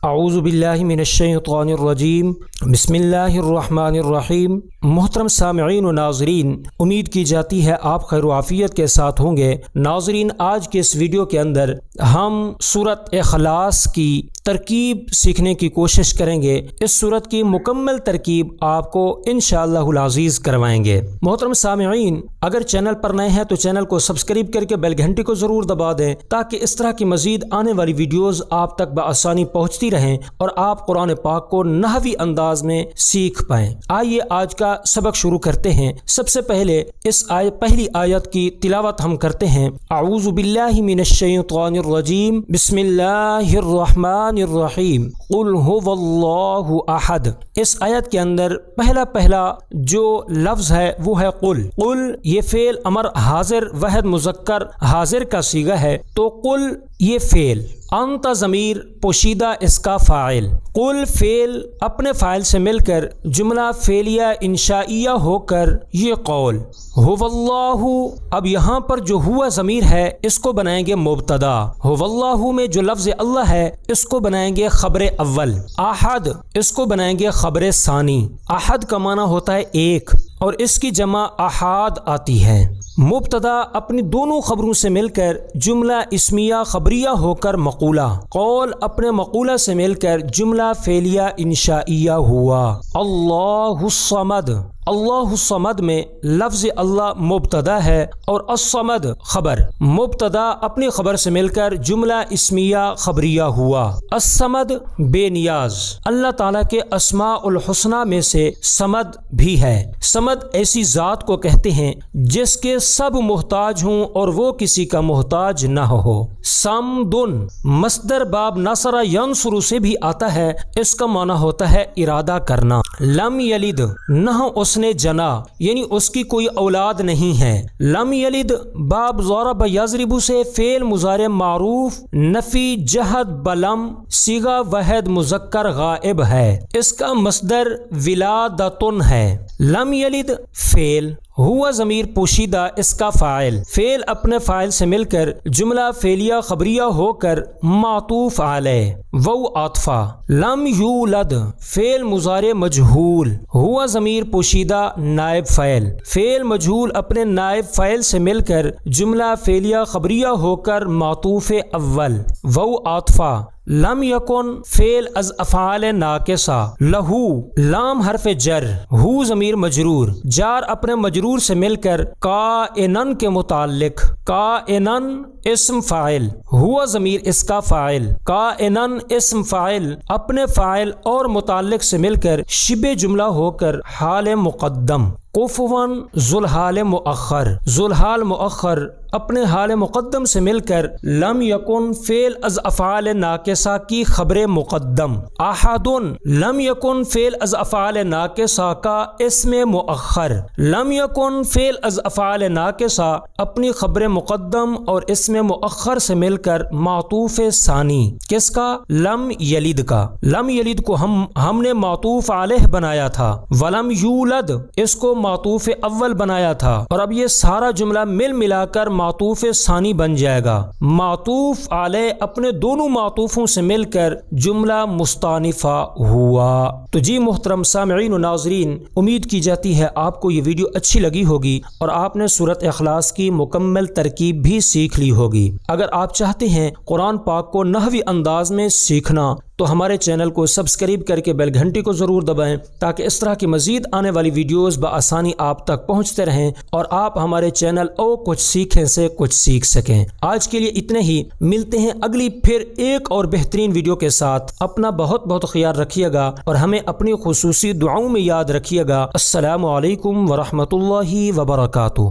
اعوذ باللہ من الشیطان الرجیم بسم اللہ الرحمن الرحیم۔ محترم سامعین و ناظرین، امید کی جاتی ہے آپ خیر و عافیت کے ساتھ ہوں گے۔ ناظرین، آج کے اس ویڈیو کے اندر ہم سورۃ اخلاص کی ترکیب سیکھنے کی کوشش کریں گے۔ اس سورت کی مکمل ترکیب آپ کو انشاءاللہ العزیز کروائیں گے۔ محترم سامعین، اگر چینل پر نئے ہیں تو چینل کو سبسکرائب کر کے بیل گھنٹی کو ضرور دبا دیں تاکہ اس طرح کی مزید آنے والی ویڈیوز آپ تک بآسانی پہنچتی رہیں اور آپ قرآن پاک کو نحوی انداز میں سیکھ پائیں۔ آئیے آج کا سبق شروع کرتے ہیں۔ سب سے پہلے اس پہلی آیت کی تلاوت ہم کرتے ہیں۔ اعوذ باللہ من الشیطان الرجیم بسم اللہ الرحمن الرحیم قل هو اللہ احد۔ اس آیت کے اندر پہلا جو لفظ ہے وہ ہے قل۔ قل یہ فعل امر حاضر واحد مذکر حاضر کا صیغہ ہے، تو قل یہ فعل، انت ضمیر پوشیدہ اس کا فاعل، قل فعل اپنے فاعل سے مل کر جملہ فعلیہ انشائیہ ہو کر یہ قول هو اللہ۔ اب یہاں پر جو ہوا ضمیر ہے اس کو بنائیں گے مبتدا، هو اللہ میں جو لفظ اللہ ہے اس کو بنائیں گے خبر اول، احد اس کو بنائیں گے خبر ثانی۔ احد کا معنی ہوتا ہے ایک اور اس کی جمع احاد آتی ہے۔ مبتدا اپنی دونوں خبروں سے مل کر جملہ اسمیہ خبریہ ہو کر مقولہ، قول اپنے مقولہ سے مل کر جملہ فعلیہ انشائیہ ہوا۔ اللہ الصمد، اللہ الصمد میں لفظ اللہ مبتدا ہے اور الصمد خبر، مبتدا اپنی خبر سے مل کر جملہ اسمیہ خبریہ ہوا۔ الصمد بے نیاز، اللہ تعالیٰ کے اسماء الحسنہ میں سے صمد بھی ہے۔ صمد ایسی ذات کو کہتے ہیں جس کے سب محتاج ہوں اور وہ کسی کا محتاج نہ ہو۔ صمدن مصدر باب نصر ینصر سے بھی آتا ہے، اس کا معنی ہوتا ہے ارادہ کرنا۔ لم یلد نہ اس نے جنا یعنی اس کی کوئی اولاد نہیں ہے۔ لم یلد باب ضرب یضرب سے فعل مضارع معروف نفی جہد بلم صیغہ واحد مذکر غائب ہے، اس کا مصدر ولادتن ہے۔ لم یلد فعل، ہوا ضمیر پوشیدہ اس کا فاعل، فعل اپنے فاعل سے مل کر جملہ فعلیہ خبریہ ہو کر معطوف علیہ وہ عاطفہ۔ لم یولد فعل مضارع مجہول، ہوا ضمیر پوشیدہ نائب فاعل، فعل مجہول اپنے نائب فاعل سے مل کر جملہ فعلیہ خبریہ ہو کر معطوف اول وہ عاطفہ۔ لم یکن فعل از افعال ناقصہ، لہو لام حرف جر، ہو ضمیر مجرور، جار اپنے مجرور سے مل کر کائنن کے متعلق، کائنن اسم فاعل، ہوا ضمیر اس کا فاعل، کائنن اسم فاعل اپنے فاعل اور متعلق سے مل کر شبہ جملہ ہو کر حال مقدم۔ کفواً ذوالحال مؤخر، ذوالحال مؤخر اپنے حال مقدم سے مل کر لم یکن فعل از افعال ناقصہ کی خبر مقدم۔ احدن لم یکن فعل از افعال ناقصہ کا اسم مؤخر، لم یکن فعل از افعال ناقصہ اپنی خبر مقدم اور اسم مؤخر سے مل کر معطوف ثانی، کس کا؟ لم یلد کا۔ لم یلد کو ہم نے معطوف علیہ بنایا تھا، ولم یولد اس کو معطوف اول بنایا تھا، اور اب یہ سارا جملہ ملا کر معطوف ثانی بن جائے گا۔ معطوف علیہ اپنے دونوں معطوفوں سے مل کر جملہ مستانفہ ہوا۔ تو جی محترم سامعین و ناظرین، امید کی جاتی ہے آپ کو یہ ویڈیو اچھی لگی ہوگی اور آپ نے سورۃ اخلاص کی مکمل ترکیب بھی سیکھ لی ہوگی۔ اگر آپ چاہتے ہیں قرآن پاک کو نحوی انداز میں سیکھنا تو ہمارے چینل کو سبسکرائب کر کے بیل گھنٹی کو ضرور دبائیں تاکہ اس طرح کی مزید آنے والی ویڈیوز بآسانی آپ تک پہنچتے رہیں اور آپ ہمارے چینل او کچھ سیکھیں سے کچھ سیکھ سکیں۔ آج کے لیے اتنے ہی، ملتے ہیں اگلی پھر ایک اور بہترین ویڈیو کے ساتھ۔ اپنا بہت بہت خیال رکھیے گا اور ہمیں اپنی خصوصی دعاؤں میں یاد رکھیے گا۔ السلام علیکم ورحمۃ اللہ وبرکاتہ۔